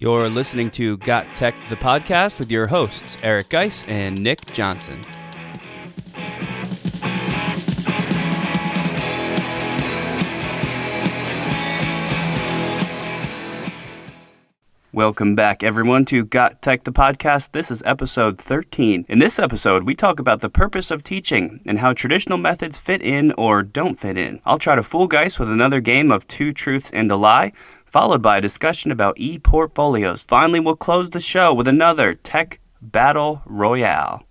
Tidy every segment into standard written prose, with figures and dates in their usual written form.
You're listening to GotTechED, the podcast with your hosts, Eric Geis and Nick Johnson. Welcome back, everyone, to GotTechED, the podcast. This is episode 13. In this episode, we talk about the purpose of teaching and how traditional methods fit in or don't fit in. I'll try to fool Geis with another game of two truths and a lie, followed by a discussion about e-portfolios. Finally, we'll close the show with another tech battle royale.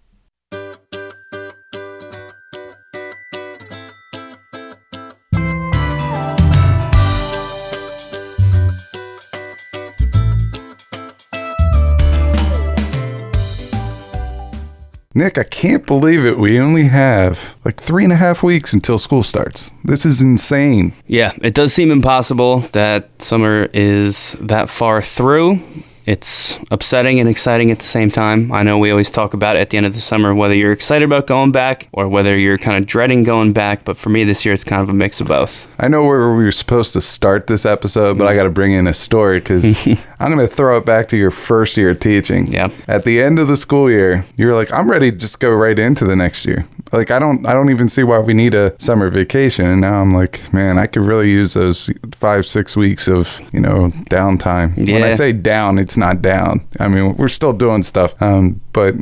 Nick, I can't believe it. We only have like 3.5 weeks until school starts. This is insane. Yeah, it does seem impossible that summer is that far through. It's upsetting and exciting at the same time. I know we always talk about it at the end of the summer, whether you're excited about going back or whether you're kind of dreading going back. But for me this year, it's kind of a mix of both. I know where we were supposed to start this episode, but I got to bring in a story because I'm going to throw it back to your first year teaching. Yeah. At the end of the school year, you're like, I'm ready to just go right into the next year. Like, I don't even see why we need a summer vacation. And now I'm like, man, I could really use those 5-6 weeks of, downtime. Yeah. When I say down, it's not down. I mean, we're still doing stuff. But,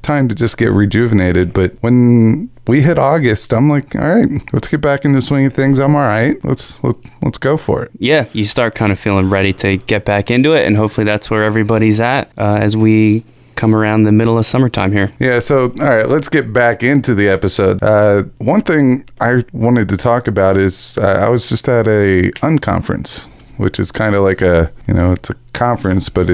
time to just get rejuvenated. But when we hit August, I'm like, all right, let's get back in the swing of things. I'm all right. Let's go for it. Yeah, you start kind of feeling ready to get back into it. And hopefully that's where everybody's at as we come around the middle of summertime here. Yeah, so all right, let's get back into the episode. One thing I wanted to talk about is I was just at a unconference, which is kind of like it's a conference, but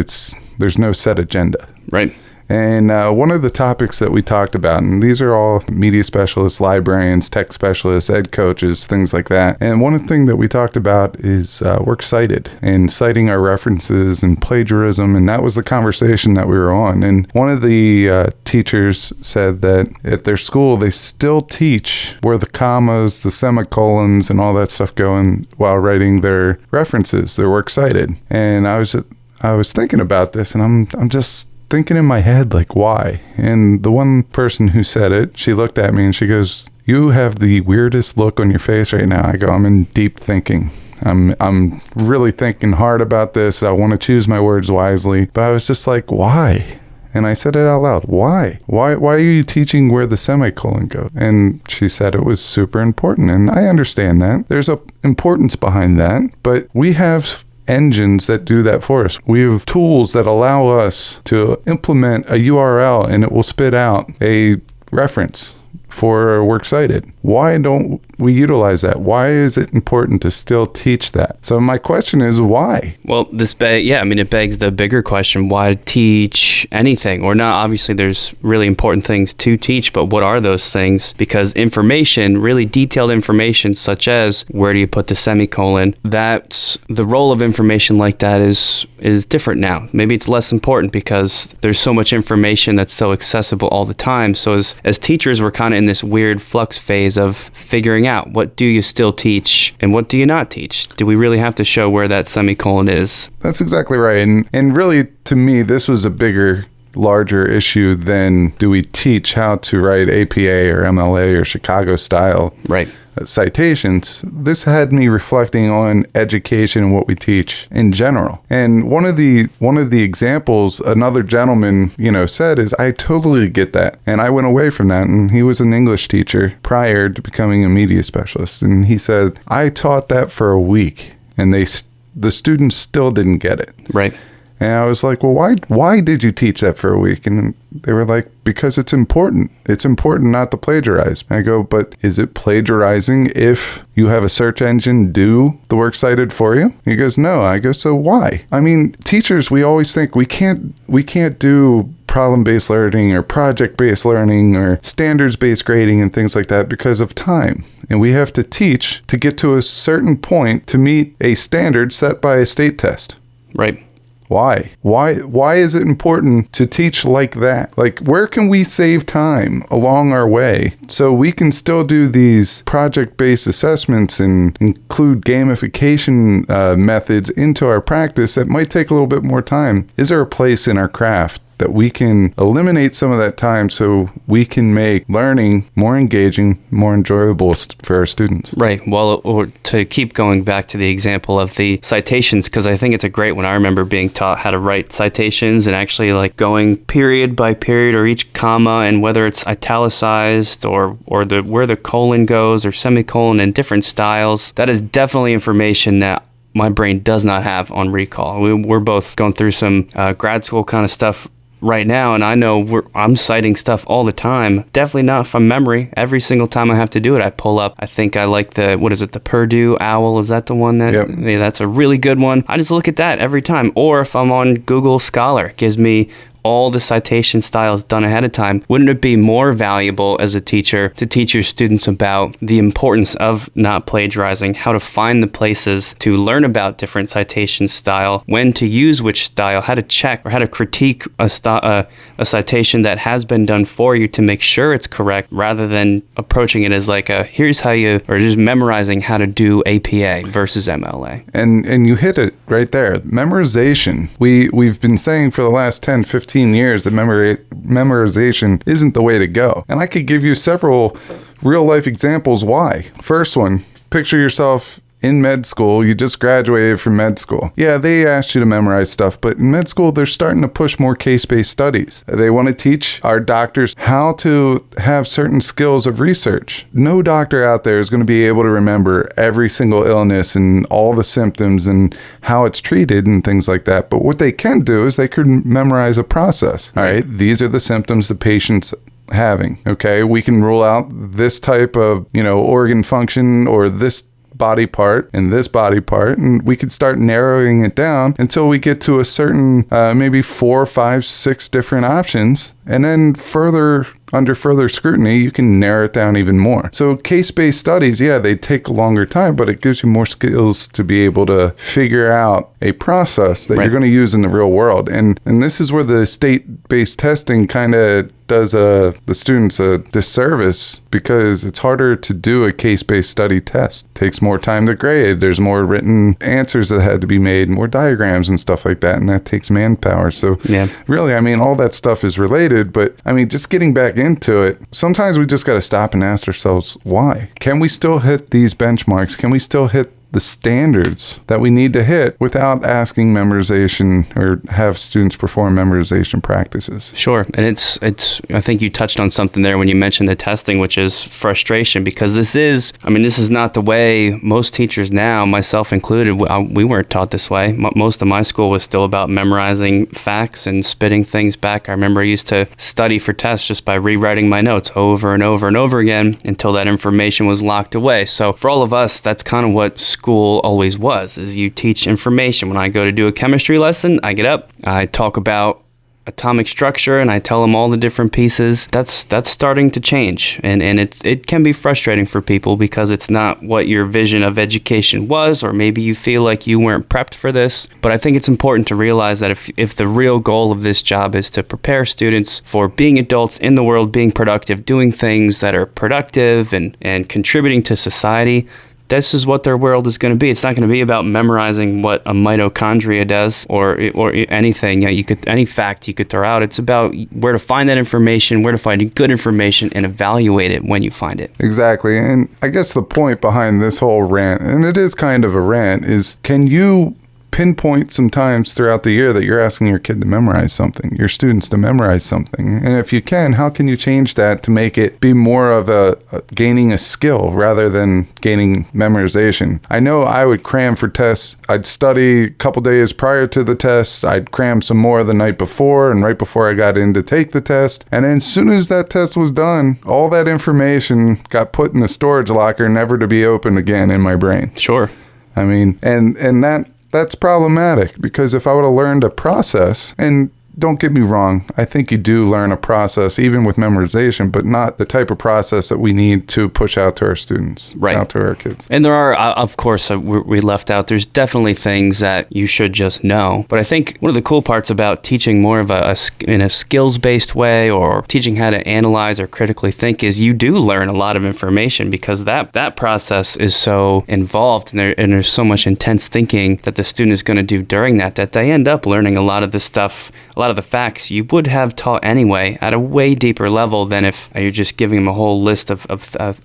there's no set agenda. Right. And one of the topics that we talked about, and these are all media specialists, librarians, tech specialists, ed coaches, things like that. And one thing that we talked about is works cited and citing our references and plagiarism. And that was the conversation that we were on. And one of the teachers said that at their school, they still teach where the commas, the semicolons, and all that stuff go in while writing their references, their works cited. And I was thinking about this, and I'm just thinking in my head, like, why? And the one person who said it, she looked at me and she goes, "You have the weirdest look on your face right now." I go, "I'm in deep thinking. I'm really thinking hard about this. I want to choose my words wisely." But I was just like, why? And I said it out loud. Why? Why are you teaching where the semicolon goes? And she said it was super important. And I understand that. There's a importance behind that. But we have engines that do that for us. We have tools that allow us to implement a URL and it will spit out a reference for works cited. Why don't we utilize that? Why is it important to still teach that? So my question is, why? Well, it begs the bigger question: why teach anything? Or not? Obviously, there's really important things to teach, but what are those things? Because information, really detailed information, such as where do you put the semicolon, that's the role of information like that is different now. Maybe it's less important because there's so much information that's so accessible all the time. So as teachers, we're kind of in this weird flux phase of figuring out what do you still teach and what do you not teach. Do we really have to show where that semicolon is? That's exactly right. And really, to me, this was a larger issue than do we teach how to write APA or MLA or Chicago style citations. This had me reflecting on education and what we teach in general. And one of the examples another gentleman said is, I totally get that. And I went away from that, and he was an English teacher prior to becoming a media specialist. And he said, I taught that for a week and the students still didn't get it. Right. And I was like, well, why did you teach that for a week? And they were like, because it's important. It's important not to plagiarize. And I go, but is it plagiarizing if you have a search engine do the works cited for you? He goes, no. I go, so why? I mean, teachers, we always think we can't do problem-based learning or project-based learning or standards-based grading and things like that because of time. And we have to teach to get to a certain point to meet a standard set by a state test. Right. Why? Why is it important to teach like that? Like, where can we save time along our way so we can still do these project-based assessments and include gamification methods into our practice that might take a little bit more time? Is there a place in our craft that we can eliminate some of that time so we can make learning more engaging, more enjoyable for our students? Right. Well, or to keep going back to the example of the citations, because I think it's a great one. I remember being taught how to write citations and actually like going period by period or each comma and whether it's italicized or where the colon goes or semicolon in different styles. That is definitely information that my brain does not have on recall. We're both going through some grad school kind of stuff right now, and I know I'm citing stuff all the time. Definitely not from memory. Every single time I have to do it, I pull up. I think I like the Purdue OWL. Is that the one that? Yep. Yeah, that's a really good one. I just look at that every time. Or if I'm on Google Scholar, it gives me all the citation styles done ahead of time. Wouldn't it be more valuable as a teacher to teach your students about the importance of not plagiarizing, how to find the places to learn about different citation style, when to use which style, how to check or how to critique a citation that has been done for you to make sure it's correct, rather than approaching it as like here's how you, or just memorizing how to do APA versus MLA. And you hit it right there. Memorization. We've been saying for the last 10, 15 years that memorization isn't the way to go. And I could give you several real life examples why. First one, picture yourself in med school. You just graduated from med school. Yeah, they asked you to memorize stuff, but in med school, they're starting to push more case-based studies. They want to teach our doctors how to have certain skills of research. No doctor out there is going to be able to remember every single illness and all the symptoms and how it's treated and things like that. But what they can do is they could memorize a process. All right, these are the symptoms the patient's having. Okay, we can rule out this type of, organ function or this body part and this body part, and we could start narrowing it down until we get to a certain maybe 4, 5, 6 different options, and then under further scrutiny you can narrow it down even more. So case-based studies, yeah, they take a longer time, but it gives you more skills to be able to figure out a process that you're going to use in the real world. And this is where the state-based testing kind of does the students a disservice, because it's harder to do a case-based study test. It takes more time to grade. There's more written answers that had to be made, more diagrams and stuff like that, and that takes manpower. So really, all that stuff is related, but just getting back into it, sometimes we just got to stop and ask ourselves, why? Can we still hit these benchmarks? Can we still hit the standards that we need to hit without asking memorization or have students perform memorization practices? Sure. And it's I think you touched on something there when you mentioned the testing, which is frustration, because this is not the way most teachers now, myself included, we weren't taught this way. Most of my school was still about memorizing facts and spitting things back. I remember I used to study for tests just by rewriting my notes over and over and over again until that information was locked away. So for all of us, that's kind of what school always was, is you teach information. When I go to do a chemistry lesson, I get up, I talk about atomic structure, and I tell them all the different pieces. That's starting to change, and it can be frustrating for people because it's not what your vision of education was, or maybe you feel like you weren't prepped for this. But I think it's important to realize that if the real goal of this job is to prepare students for being adults in the world, being productive, doing things that are productive and contributing to society, this is what their world is going to be. It's not going to be about memorizing what a mitochondria does or anything. Any fact you could throw out. It's about where to find that information, where to find good information, and evaluate it when you find it. Exactly. And I guess the point behind this whole rant, and it is kind of a rant, is can you pinpoint some times throughout the year that you're asking your kid to memorize something, your students to memorize something? And if you can, how can you change that to make it be more of a gaining a skill rather than gaining memorization? I know I would cram for tests. I'd study a couple days prior to the test. I'd cram some more the night before and right before I got in to take the test. And then as soon as that test was done, all that information got put in the storage locker, never to be opened again in my brain. Sure. And that's problematic, because if I would have learned a process, and don't get me wrong. I think you do learn a process, even with memorization, but not the type of process that we need to push out to our students, out to our kids. And there are, of course, we left out, there's definitely things that you should just know. But I think one of the cool parts about teaching more of in a skills-based way, or teaching how to analyze or critically think, is you do learn a lot of information, because that process is so involved, and there's so much intense thinking that the student is going to do during that they end up learning a lot of the stuff, a lot of the facts you would have taught anyway at a way deeper level than if you're just giving them a whole list of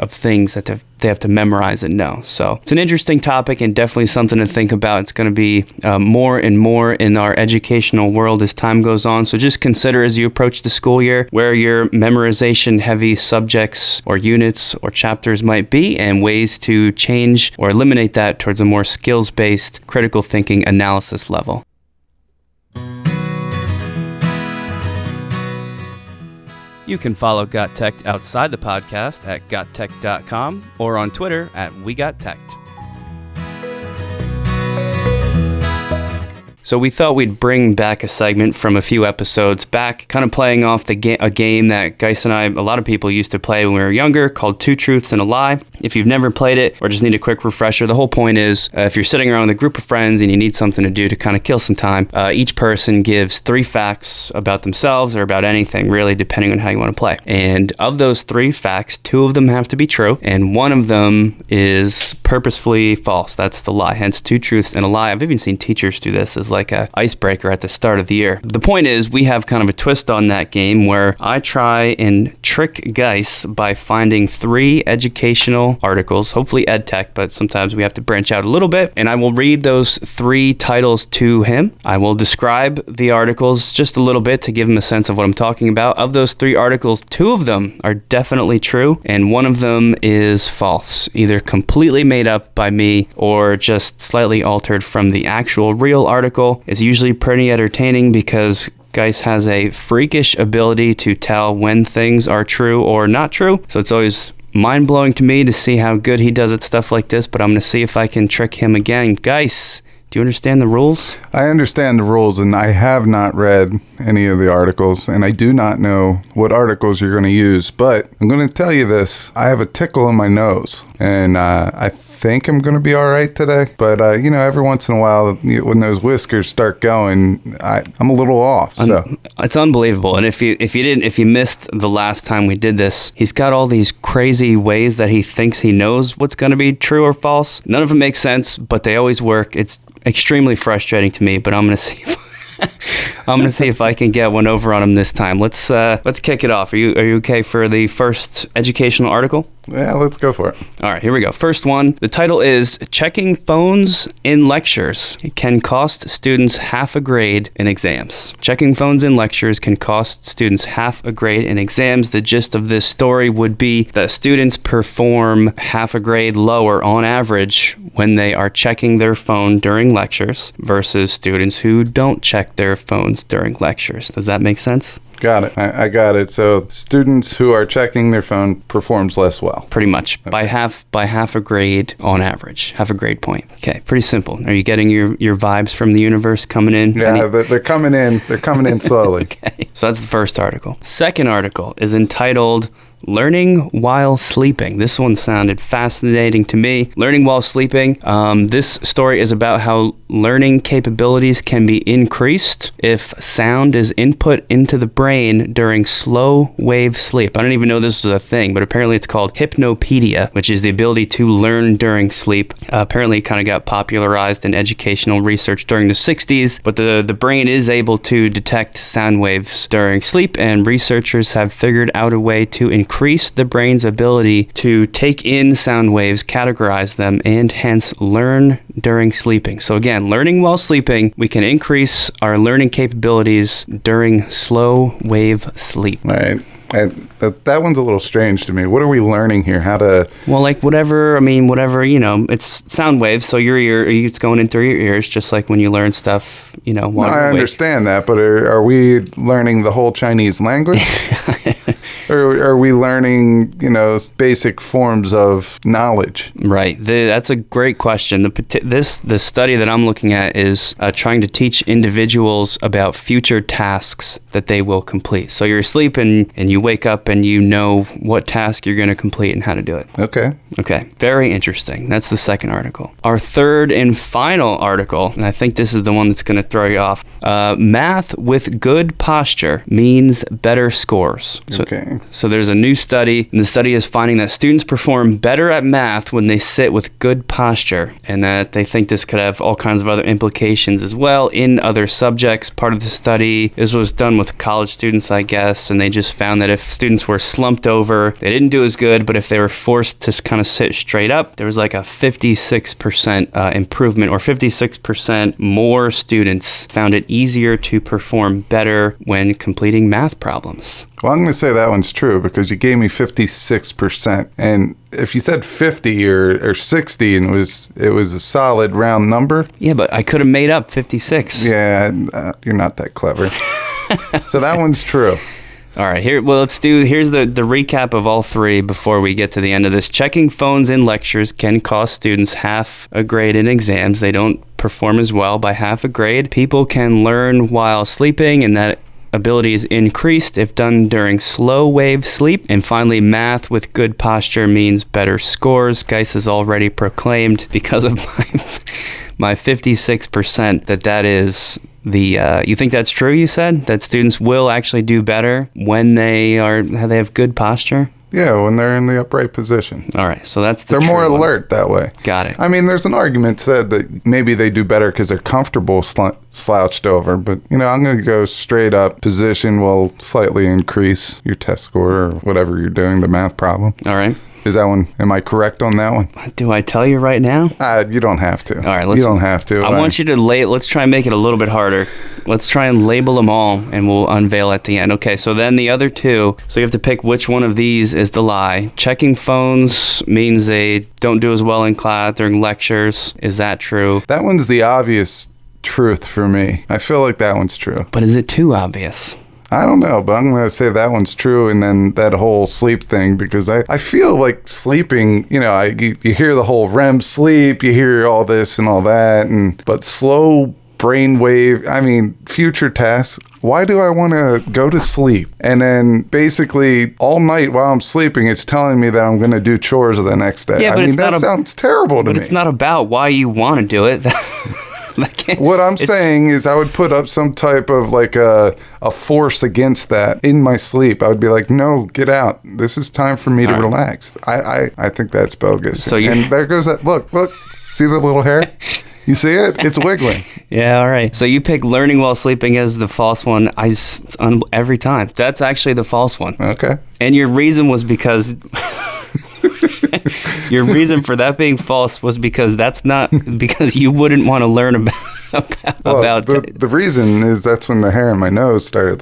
things that they have to memorize and know. So it's an interesting topic, and definitely something to think about. It's going to be more and more in our educational world as time goes on. So just consider, as you approach the school year, where your memorization heavy subjects or units or chapters might be, and ways to change or eliminate that towards a more skills-based critical thinking analysis level. You can follow GotTechED outside the podcast at gottech.com or on Twitter at WeGotTechED. So we thought we'd bring back a segment from a few episodes back, kind of playing off a game that Geis and I, a lot of people used to play when we were younger, called Two Truths and a Lie. If you've never played it or just need a quick refresher, the whole point is if you're sitting around with a group of friends and you need something to do to kind of kill some time, each person gives 3 facts about themselves or about anything, really, depending on how you want to play. And of those 3 facts, 2 of them have to be true, and 1 of them is purposefully false. That's the lie. Hence, 2 truths and a lie. I've even seen teachers do this as like a icebreaker at the start of the year. The point is, we have kind of a twist on that game where I try and trick Geis by finding 3 educational articles, hopefully ed tech, but sometimes we have to branch out a little bit, and I will read those 3 titles to him. I will describe the articles just a little bit to give him a sense of what I'm talking about. Of those 3 articles, 2 of them are definitely true, and 1 of them is false, either completely made up by me or just slightly altered from the actual real article. It's usually pretty entertaining because Geis has a freakish ability to tell when things are true or not true, so it's always mind-blowing to me to see how good he does at stuff like this, but I'm going to see if I can trick him again. Geis, do you understand the rules? I understand the rules, and I have not read any of the articles, and I do not know what articles you're going to use, but I'm going to tell you this. I have a tickle in my nose, and I think I'm going to be all right today, but every once in a while, when those whiskers start going, I'm a little off. So it's unbelievable. And if you missed the last time we did this, he's got all these crazy ways that he thinks he knows what's going to be true or false. None of them make sense, but they always work. It's extremely frustrating to me, but I'm going to see if I can get one over on him this time. Let's kick it off. Are you okay for the first educational article? Yeah, let's go for it. All right, here we go. First one. The title is Checking Phones in Lectures Can Cost Students Half a Grade in Exams. Checking phones in lectures can cost students half a grade in exams. The gist of this story would be that students perform half a grade lower on average when they are checking their phone during lectures versus students who don't check their phones during lectures. Does that make sense? Got it. I got it. So students who are checking their phone performs less well. Pretty much. Okay. By half a grade on average. Half a grade point. Okay. Pretty simple. Are you getting your vibes from the universe coming in? Yeah, they're coming in. They're coming in slowly. Okay. So that's the first article. Second article is entitled Learning While Sleeping. This one sounded fascinating to me. Learning while sleeping. This story is about how learning capabilities can be increased if sound is input into the brain during slow wave sleep. I don't even know this was a thing, but apparently it's called hypnopedia, which is the ability to learn during sleep. Apparently it kind of got popularized in educational research during the 60s, but the brain is able to detect sound waves during sleep, and researchers have figured out a way to increase the brain's ability to take in sound waves, categorize them, and hence learn during sleeping. So again, learning while sleeping, we can increase our learning capabilities during slow wave sleep. Right. That one's a little strange to me. What are we learning here? How to... Well, like whatever, it's sound waves, so it's going in through your ears, just like when you learn stuff, while I understand that, but are we learning the whole Chinese language? Or are we learning, basic forms of knowledge? Right. That's a great question. The study that I'm looking at is trying to teach individuals about future tasks that they will complete. So you're asleep and you wake up and you know what task you're going to complete and how to do it. Okay. Okay. Very interesting. That's the second article. Our third and final article, and I think this is the one that's going to throw you off. Math with good posture means better scores. Okay. So there's a new study, and the study is finding that students perform better at math when they sit with good posture, and that they think this could have all kinds of other implications as well in other subjects. Part of the study, this was done with college students, I guess, and they just found that if students were slumped over, they didn't do as good, but if they were forced to kind of sit straight up, there was like a 56% improvement, or 56% more students found it easier to perform better when completing math problems. Well, I'm going to say that one's true because you gave me 56%. And if you said 50 or 60 and it was a solid round number. Yeah, but I could have made up 56. Yeah, you're not that clever. So that one's true. All right, here's the recap of all three before we get to the end of this. Checking phones in lectures can cost students half a grade in exams. They don't perform as well by half a grade. People can learn while sleeping, and that ability is increased if done during slow wave sleep. And finally, math with good posture means better scores. Geis has already proclaimed, because of my 56%, that is you think that's true, you said? That students will actually do better when they have good posture? Yeah, when they're in the upright position. All right, so that's they're more alert that way. Got it. I mean, there's an argument said that maybe they do better because they're comfortable slouched over, but I'm going to go straight up. Position will slightly increase your test score or whatever you're doing, the math problem. All right. Is that one? Am I correct on that one? Do I tell you right now? You don't have to. All right, you don't have to. I want you to let's try and make it a little bit harder. Let's try and label them all, and we'll unveil at the end. Okay, so then the other two. So you have to pick which one of these is the lie. Checking phones means they don't do as well in class during lectures. Is that true? That one's the obvious truth for me. I feel like that one's true. But is it too obvious? I don't know, but I'm going to say that one's true, and then that whole sleep thing, because I feel like sleeping, you hear the whole REM sleep, you hear all this and all that, but slow brainwave, future tasks. Why do I want to go to sleep? And then basically all night while I'm sleeping, it's telling me that I'm going to do chores the next day. Yeah, but that sounds terrible to me. But it's not about why you want to do it. What I'm saying is I would put up some type of like a force against that in my sleep. I would be like, no, get out. This is time for me to relax. I think that's bogus. And there goes that. Look, see the little hair? You see it? It's wiggling. Yeah, all right. So you pick learning while sleeping as the false one every time. That's actually the false one. Okay. And your reason was because... Your reason for that being false was because that's not because you wouldn't want to learn about the reason is that's when the hair in my nose started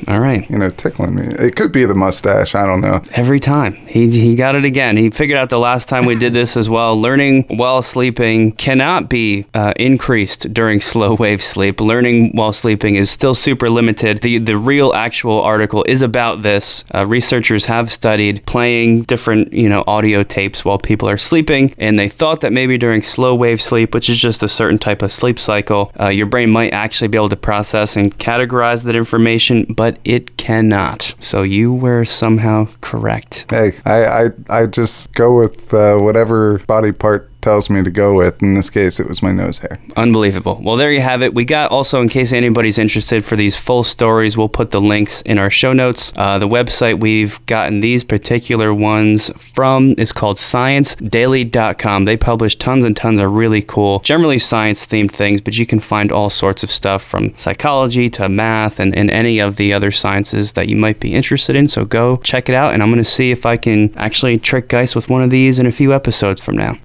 all right, tickling me. It could be the mustache. I don't know. Every time he got it again. He figured out the last time we did this as well. Learning while sleeping cannot be increased during slow wave sleep. Learning while sleeping is still super limited. The real actual article is about this. Researchers have studied playing different audio tapes while people are sleeping, and they thought that maybe during slow wave sleep, which is just a certain type of sleep cycle, your brain might actually be able to process and categorize that information, but it cannot. So you were somehow correct. Hey, I just go with whatever body part tells me to go with. In this case, it was my nose hair. Unbelievable. Well, there you have it. We got also, in case anybody's interested for these full stories, we'll put the links in our show notes. The website we've gotten these particular ones from is called ScienceDaily.com. They publish tons and tons of really cool, generally science-themed things, but you can find all sorts of stuff from psychology to math and any of the other sciences that you might be interested in. So go check it out, and I'm going to see if I can actually trick Geis with one of these in a few episodes from now.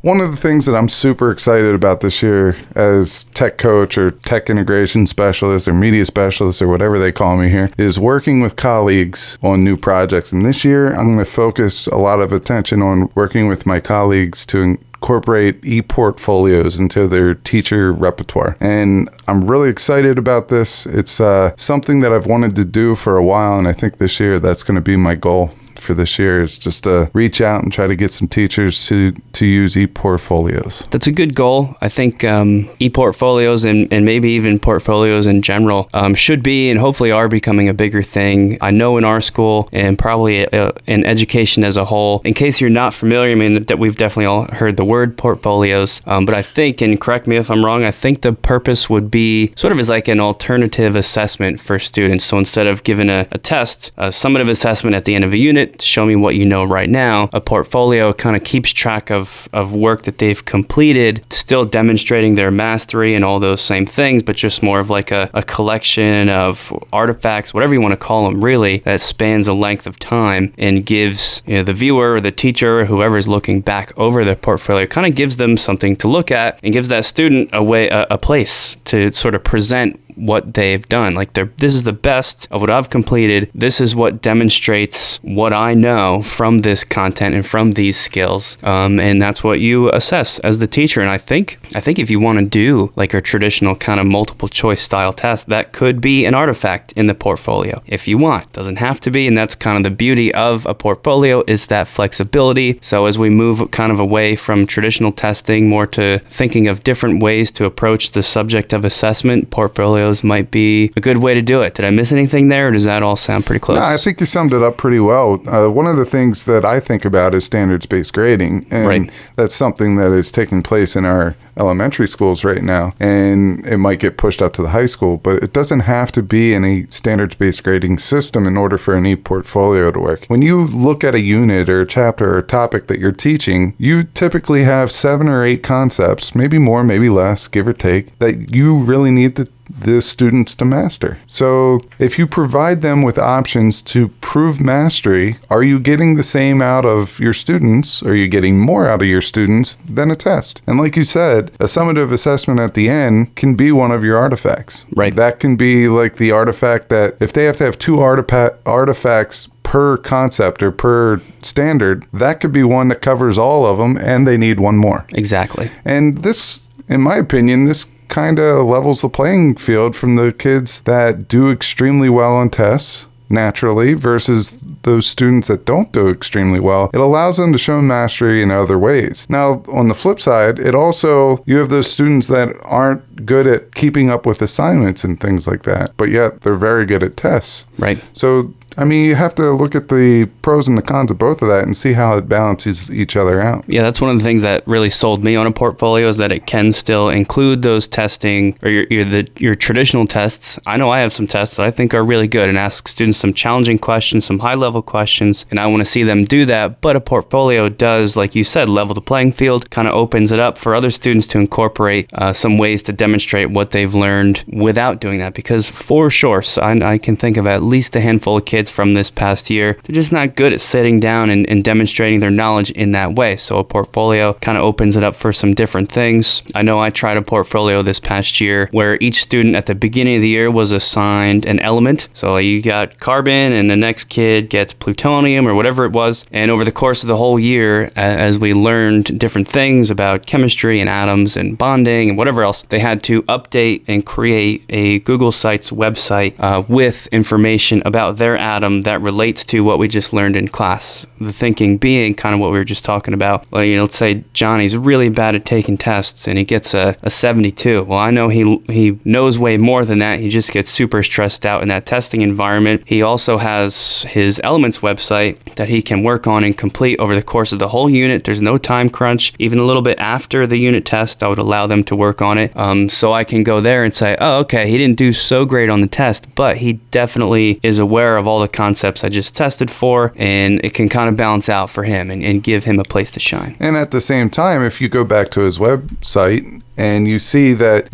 One of the things that I'm super excited about this year as tech coach or tech integration specialist or media specialist or whatever they call me here is working with colleagues on new projects. And this year, I'm going to focus a lot of attention on working with my colleagues to incorporate e-portfolios into their teacher repertoire. And I'm really excited about this. It's something that I've wanted to do for a while, and I think this year that's going to be my goal for this year, is just to reach out and try to get some teachers to use e-portfolios. That's a good goal. I think e-portfolios and maybe even portfolios in general should be and hopefully are becoming a bigger thing. I know in our school and probably in education as a whole. In case you're not familiar, I mean, that we've definitely all heard the word portfolios, but I think, and correct me if I'm wrong, I think the purpose would be sort of as like an alternative assessment for students. So instead of giving a test, a summative assessment at the end of a unit, to show me what you know right now, a portfolio kind of keeps track of work that they've completed, still demonstrating their mastery and all those same things, but just more of like a collection of artifacts, whatever you want to call them, really, that spans a length of time and gives the viewer or the teacher or whoever's looking back over their portfolio, kind of gives them something to look at and gives that student a place to sort of present what they've done. Like, this is the best of what I've completed. This is what demonstrates what I know from this content and from these skills. And that's what you assess as the teacher. And I think if you want to do like a traditional kind of multiple choice style test, that could be an artifact in the portfolio if you want. Doesn't have to be. And that's kind of the beauty of a portfolio, is that flexibility. So as we move kind of away from traditional testing more to thinking of different ways to approach the subject of assessment, portfolios might be a good way to do it. Did I miss anything there, or does that all sound pretty close? No, I think you summed it up pretty well. One of the things that I think about is standards-based grading, and right. That's something that is taking place in our elementary schools right now, and it might get pushed up to the high school, but it doesn't have to be any standards-based grading system in order for an e-portfolio to work. When you look at a unit or a chapter or a topic that you're teaching, you typically have 7 or 8 concepts, maybe more, maybe less, give or take, that you really need the students to master. So if you provide them with options to prove mastery, are you getting the same out of your students? Are you getting more out of your students than a test? And like you said, a summative assessment at the end can be one of your artifacts. Right. That can be like the artifact that if they have to have 2 artifacts per concept or per standard, that could be one that covers all of them, and they need one more. Exactly. And this, in my opinion, this kind of levels the playing field from the kids that do extremely well on tests naturally versus those students that don't do extremely well. It allows them to show mastery in other ways. Now, on the flip side, you have those students that aren't good at keeping up with assignments and things like that, but yet they're very good at tests. Right. So, I mean, you have to look at the pros and the cons of both of that and see how it balances each other out. Yeah, that's one of the things that really sold me on a portfolio, is that it can still include those testing or your traditional tests. I know I have some tests that I think are really good and ask students some challenging questions, some high-level questions, and I want to see them do that. But a portfolio does, like you said, level the playing field, kind of opens it up for other students to incorporate some ways to demonstrate what they've learned without doing that. Because for sure, so I can think of at least a handful of kids from this past year, they're just not good at sitting down and demonstrating their knowledge in that way. So a portfolio kind of opens it up for some different things. I know I tried a portfolio this past year where each student at the beginning of the year was assigned an element. So you got carbon and the next kid gets plutonium or whatever it was. And over the course of the whole year, as we learned different things about chemistry and atoms and bonding and whatever else, they had to update and create a Google Sites website with information about their atom that relates to what we just learned in class. The thinking being kind of what we were just talking about. Well, let's say Johnny's really bad at taking tests and he gets a 72. Well, I know he knows way more than that. He just gets super stressed out in that testing environment. He also has his elements website that he can work on and complete over the course of the whole unit. There's no time crunch. Even a little bit after the unit test, I would allow them to work on it. So I can go there and say, oh, okay, he didn't do so great on the test, but he definitely is aware of all the concepts I just tested for, and it can kind of balance out for him and give him a place to shine. And at the same time, if you go back to his website and you see that,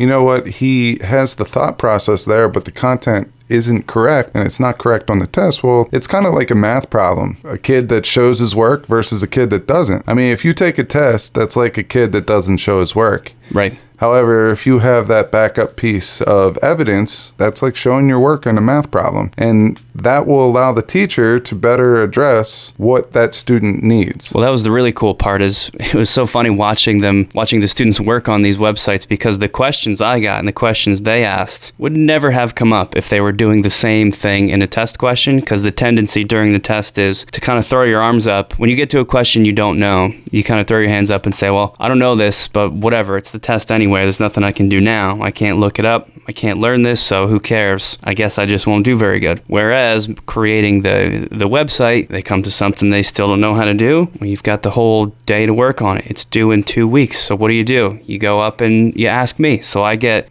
he has the thought process there, but the content isn't correct and it's not correct on the test, well, it's kind of like a math problem. A kid that shows his work versus a kid that doesn't. I mean, if you take a test, that's like a kid that doesn't show his work. Right. However, if you have that backup piece of evidence, that's like showing your work in a math problem. And that will allow the teacher to better address what that student needs. Well, that was the really cool part. Is it was so funny watching the students work on these websites, because the questions I got and the questions they asked would never have come up if they were doing the same thing in a test question, because the tendency during the test is to kind of throw your arms up. When you get to a question you don't know, you kind of throw your hands up and say, well, I don't know this, but whatever, it's the test anyway. There's nothing I can do now. I can't look it up. I can't learn this, so who cares? I guess I just won't do very good. Whereas creating the website, they come to something they still don't know how to do. Well, you've got the whole day to work on it. It's due in 2 weeks. So what do? You go up and you ask me. So I get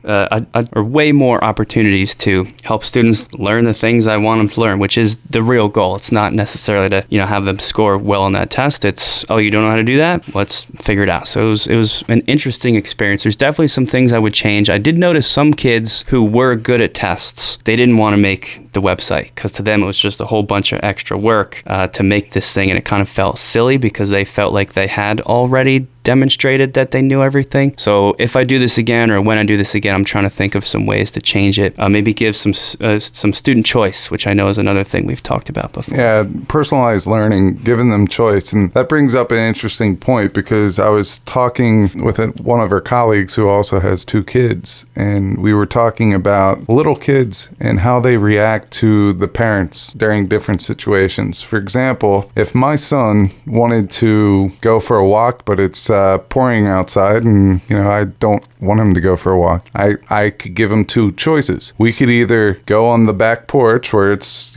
way more opportunities to help students learn the things I want them to learn, which is the real goal. It's not necessarily to have them score well on that test. It's, oh, you don't know how to do that? Let's figure it out. So it was an interesting experience. There's definitely some things I would change. I did notice some kids who were good at tests, they didn't want to make the website, because to them it was just a whole bunch of extra work to make this thing, and it kind of felt silly because they felt like they had already demonstrated that they knew everything. So if I do this again, or when I do this again, I'm trying to think of some ways to change it. Maybe give some student choice, which I know is another thing we've talked about before. Yeah, personalized learning, giving them choice. And that brings up an interesting point, because I was talking with one of our colleagues who also has 2 kids, and we were talking about little kids and how they react to the parents during different situations. For example, if my son wanted to go for a walk, but it's pouring outside, and I don't want him to go for a walk, I could give him 2 choices. We could either go on the back porch where it's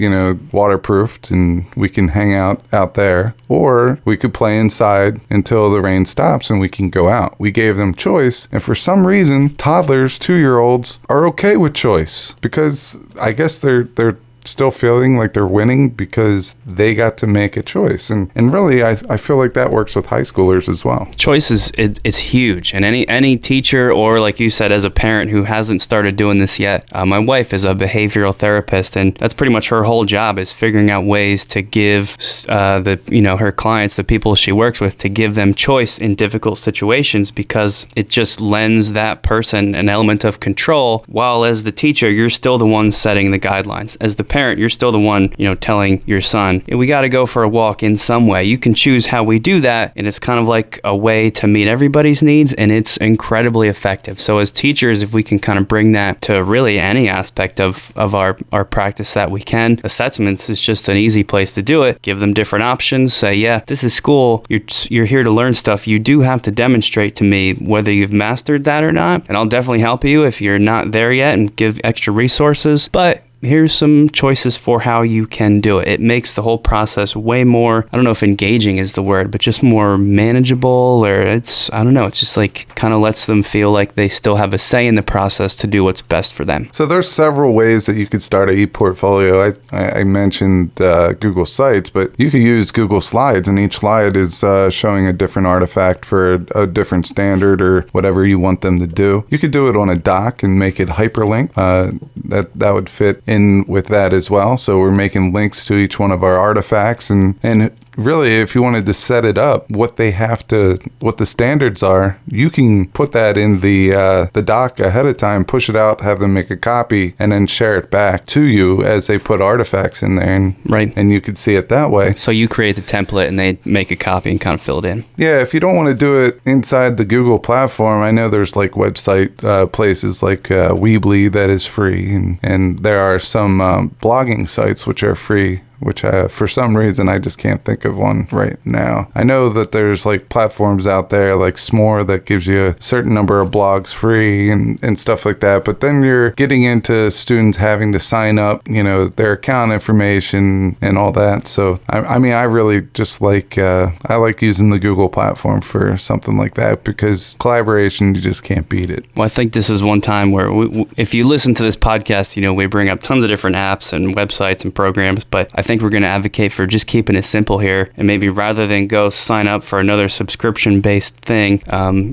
waterproofed and we can hang out there, or we could play inside until the rain stops and we can go out. We gave them choice, and for some reason toddlers, 2-year-olds, are okay with choice, because I guess they're still feeling like they're winning because they got to make a choice. And really, I feel like that works with high schoolers as well. Choice it's huge. And any teacher, or like you said, as a parent who hasn't started doing this yet, my wife is a behavioral therapist, and that's pretty much her whole job, is figuring out ways to give her clients, the people she works with, to give them choice in difficult situations, because it just lends that person an element of control, while as the teacher, you're still the one setting the guidelines. As the parent, you're still the one, telling your son, we got to go for a walk in some way. You can choose how we do that, and it's kind of like a way to meet everybody's needs, and it's incredibly effective. So as teachers, if we can kind of bring that to really any aspect of our practice that we can, assessments is just an easy place to do it. Give them different options. Say, yeah, this is school. You're here to learn stuff. You do have to demonstrate to me whether you've mastered that or not, and I'll definitely help you if you're not there yet, and give extra resources. But here's some choices for how you can do it. It makes the whole process way more, I don't know if engaging is the word, but just more manageable, or it's just like kind of lets them feel like they still have a say in the process to do what's best for them. So there's several ways that you could start an e-portfolio. I mentioned Google Sites, but you could use Google Slides, and each slide is showing a different artifact for a different standard or whatever you want them to do. You could do it on a doc and make it hyperlink. That would fit in with that as well. So we're making links to each one of our artifacts, and really, if you wanted to set it up, what the standards are, you can put that in the doc ahead of time, push it out, have them make a copy, and then share it back to you as they put artifacts in there. Right. And you could see it that way. So you create the template and they make a copy and kind of fill it in. Yeah, if you don't want to do it inside the Google platform, I know there's like website places like Weebly that is free, and there are some blogging sites which are free, which for some reason I just can't think of one right now. I know that there's like platforms out there like S'more that gives you a certain number of blogs free and stuff like that, but then you're getting into students having to sign up, their account information and all that. So I mean, I really just like I like using the Google platform for something like that, because collaboration, you just can't beat it. Well, I think this is one time where if you listen to this podcast, we bring up tons of different apps and websites and programs, but I think we're going to advocate for just keeping it simple here, and maybe rather than go sign up for another subscription-based thing,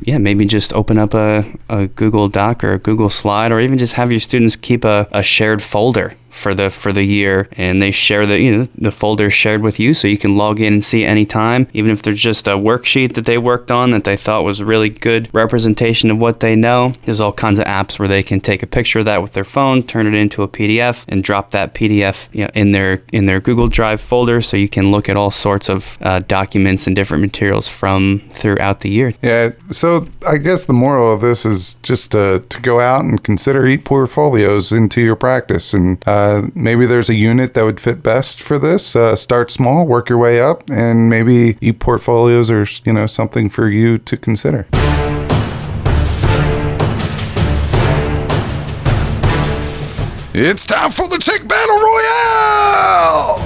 maybe just open up a Google Doc or a Google Slide, or even just have your students keep a shared folder for the year, and they share the folder shared with you, so you can log in and see anytime, even if there's just a worksheet that they worked on that they thought was really good representation of what they know. There's all kinds of apps where they can take a picture of that with their phone, turn it into a PDF, and drop that PDF in their Google Drive folder, so you can look at all sorts of documents and different materials from throughout the year. Yeah, so I guess the moral of this is just to go out and consider e-portfolios into your practice, and maybe there's a unit that would fit best for this. Start small, work your way up, and maybe e-portfolios are something for you to consider. It's time for the Tech Battle Royale!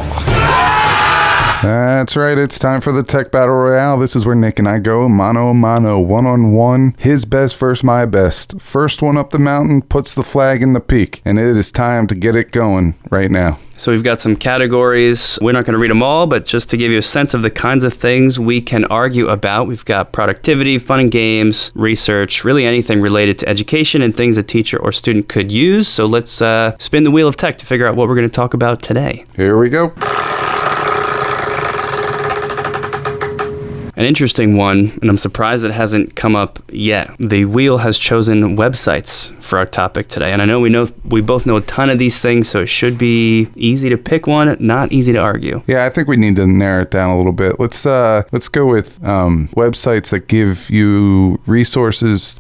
That's right, it's time for the Tech Battle Royale. This is where Nick and I go mano a mano, one-on-one, his best versus my best. First one up the mountain puts the flag in the peak, and it is time to get it going right now. So we've got some categories. We're not going to read them all, but just to give you a sense of the kinds of things we can argue about, we've got productivity, fun and games, research, really anything related to education and things a teacher or student could use. So let's spin the wheel of tech to figure out what we're going to talk about today. Here we go. An interesting one, and I'm surprised it hasn't come up yet. The wheel has chosen websites for our topic today, and I know we both know a ton of these things, so it should be easy to pick one, not easy to argue. Yeah, I think we need to narrow it down a little bit. Let's go with websites that give you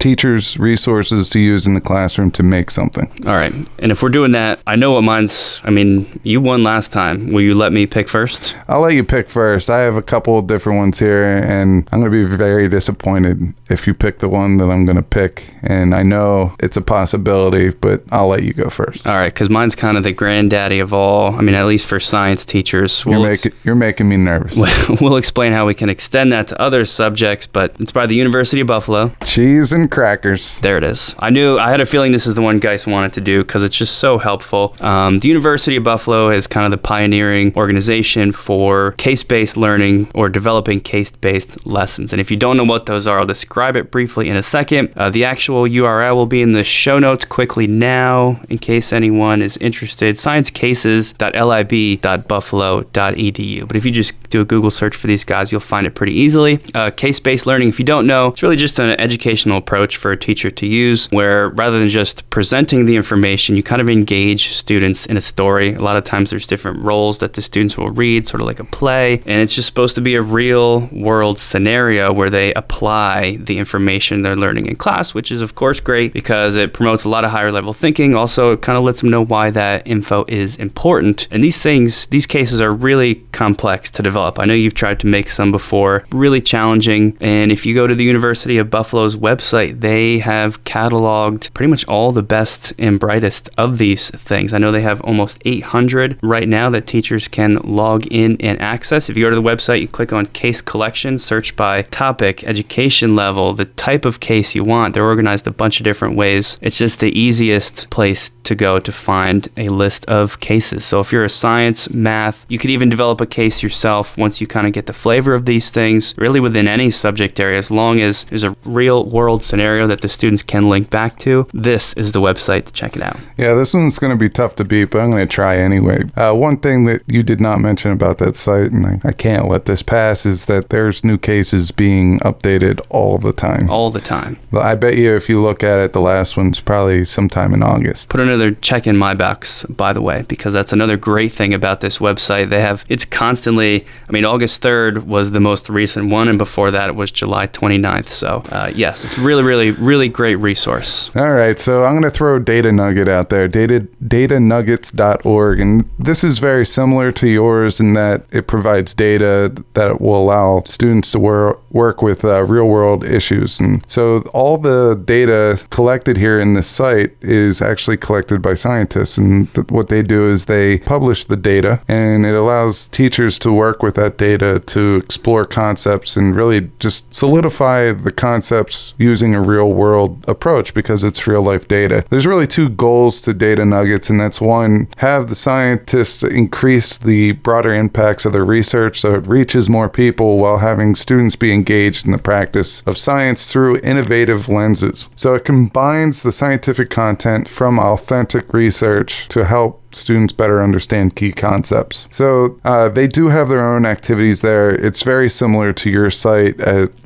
teachers resources to use in the classroom to make something. All right, and if we're doing that, I know what mine's. I mean, you won last time. Will you let me pick first? I'll let you pick first. I have a couple of different ones here, and I'm going to be very disappointed if you pick the one that I'm going to pick. And I know it's a possibility, but I'll let you go first. All right, because mine's kind of the granddaddy of all. I mean, at least for science teachers. You're making me nervous. We'll explain how we can extend that to other subjects, but it's by the University of Buffalo. Cheese and crackers. There it is. I had a feeling this is the one Geis wanted to do because it's just so helpful. The University of Buffalo is kind of the pioneering organization for case-based learning or developing case-based lessons. And if you don't know what those are, I'll describe it briefly in a second. The actual URL will be in the show notes quickly now in case anyone is interested. sciencecases.lib.buffalo.edu. But if you just do a Google search for these guys, you'll find it pretty easily. Case-based learning, if you don't know, it's really just an educational approach for a teacher to use where rather than just presenting the information, you kind of engage students in a story. A lot of times there's different roles that the students will read, sort of like a play, and it's just supposed to be a real world scenario where they apply the information they're learning in class, which is of course great because it promotes a lot of higher level thinking. Also, it kind of lets them know why that info is important. And these cases are really complex to develop. I know you've tried to make some before, really challenging. And if you go to the University of Buffalo's website, they have cataloged pretty much all the best and brightest of these things. I know they have almost 800 right now that teachers can log in and access. If you go to the website, you click on case collection, search by topic, education level, the type of case you want. They're organized a bunch of different ways. It's just the easiest place to go to find a list of cases. So if you're a science, math, you could even develop a case yourself once you kind of get the flavor of these things, really within any subject area, as long as there's a real world scenario that the students can link back to. This is the website to check it out. Yeah, this one's going to be tough to beat, but I'm going to try anyway. One thing that you did not mention about that site, and I can't let this pass, is that there's new cases being updated all the time. All the time. I bet you if you look at it, the last one's probably sometime in August. Put another check in my box, by the way, because that's another great thing about this website. It's constantly, August 3rd was the most recent one, and before that it was July 29th. So yes, it's really, really, really great resource. All right, so I'm going to throw Data Nugget out there, datanuggets.org, and this is very similar to yours in that it provides data that will allow students to work with real-world issues. And so all the data collected here in this site is actually collected by scientists, and what they do is they publish the data, and it allows teachers to work with that data to explore concepts and really just solidify the concepts using a real-world approach because it's real-life data. There's really two goals to Data Nuggets, and that's one, have the scientists increase the broader impacts of their research so it reaches more people while having students be engaged in the practice of science through innovative lenses. So it combines the scientific content from authentic research to help students better understand key concepts. So they do have their own activities there. It's very similar to your site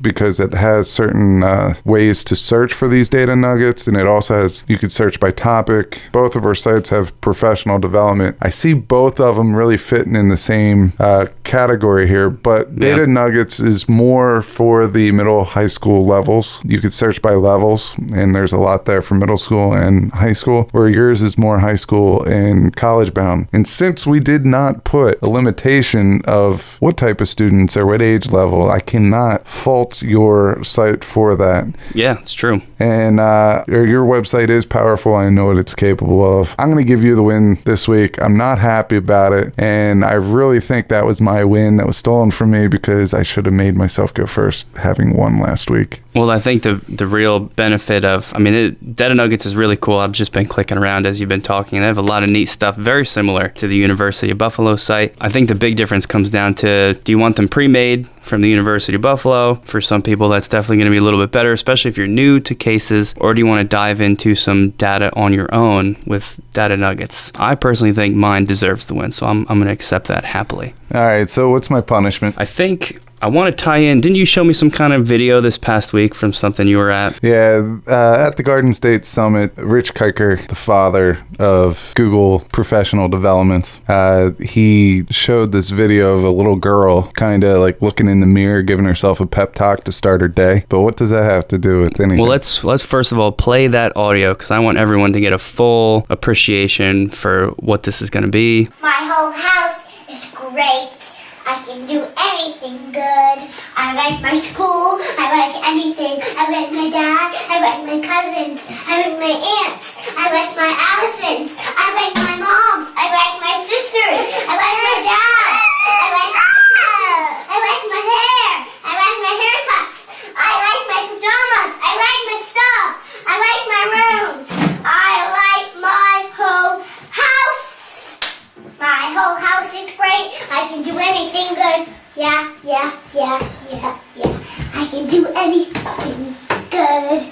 because it has certain ways to search for these data nuggets, and it also has, you could search by topic. Both of our sites have professional development. I see both of them really fitting in the same category here, but data nuggets is more for the middle high school levels. You could search by levels, and there's a lot there for middle school and high school, where yours is more high school and college bound. And since we did not put a limitation of what type of students or what age level, I cannot fault your site for that. Yeah, it's true. And your website is powerful. I know what it's capable of. I'm going to give you the win this week. I'm not happy about it, and I really think that was my win that was stolen from me because I should have made myself go first, having won last week. Well, I think the real benefit of, Data Nuggets is really cool. I've just been clicking around as you've been talking. They have a lot of neat stuff, very similar to the University of Buffalo site. I think the big difference comes down to, do you want them pre-made from the University of Buffalo? For some people, that's definitely going to be a little bit better, especially if you're new to cases, or do you want to dive into some data on your own with Data Nuggets? I personally think mine deserves the win, so I'm going to accept that happily. All right, so what's my punishment? I think I want to tie in. Didn't you show me some kind of video this past week from something you were at? Yeah, at the Garden State Summit, Rich Kiker, the father of Google professional developments, he showed this video of a little girl kind of like looking in the mirror, giving herself a pep talk to start her day. But what does that have to do with anything? Well, let's first of all play that audio, because I want everyone to get a full appreciation for what this is going to be. My whole house is great. I can do anything good. I like my school. I like anything. I like my dad. I like my cousins. I like my aunts. I like my Allisons. I like my moms. I like my sisters. I like my dad. I like my hair. I like my haircuts. I like my pajamas. I like my stuff. I like my rooms. I like my whole house. My whole house is great. I can do anything good. Yeah. I can do anything good.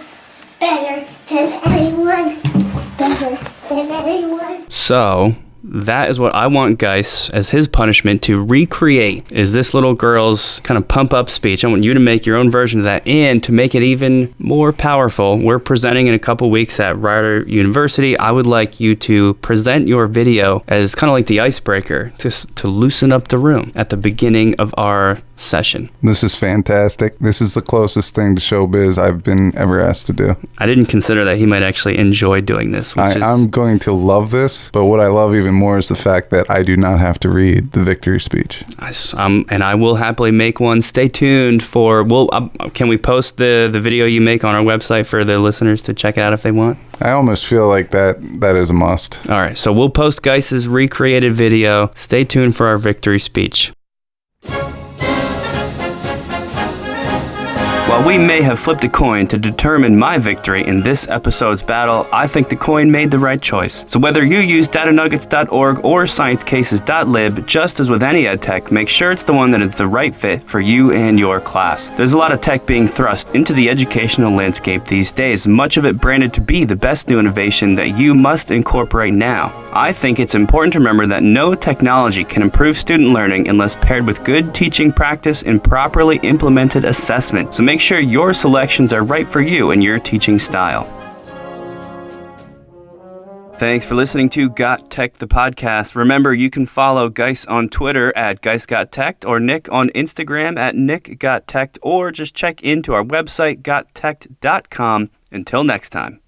Better than anyone. Better than anyone. So that is what I want Geis as his punishment to recreate, is this little girl's kind of pump up speech. I want you to make your own version of that, and to make it even more powerful, we're presenting in a couple weeks at Rider University. I would like you to present your video as kind of like the icebreaker, just to loosen up the room at the beginning of our session. This is fantastic. This is the closest thing to showbiz I've been ever asked to do. I didn't consider that he might actually enjoy doing this. I'm going to love this, but what I love even more is the fact that I do not have to read the victory speech. And I will happily make one. Stay tuned for, can we post the video you make on our website for the listeners to check out if they want? I almost feel like that is a must. All right, so we'll post Geis's recreated video. Stay tuned for our victory speech. While we may have flipped a coin to determine my victory in this episode's battle, I think the coin made the right choice. So whether you use datanuggets.org or sciencecases.lib, just as with any edtech, make sure it's the one that is the right fit for you and your class. There's a lot of tech being thrust into the educational landscape these days, much of it branded to be the best new innovation that you must incorporate now. I think it's important to remember that no technology can improve student learning unless paired with good teaching practice and properly implemented assessment. So make sure your selections are right for you and your teaching style. Thanks for listening to Got Tech, the podcast. Remember, you can follow Geis on Twitter at GeisGotTech, or Nick on Instagram at NickGotTech, or just check into our website, gottech.com. Until next time.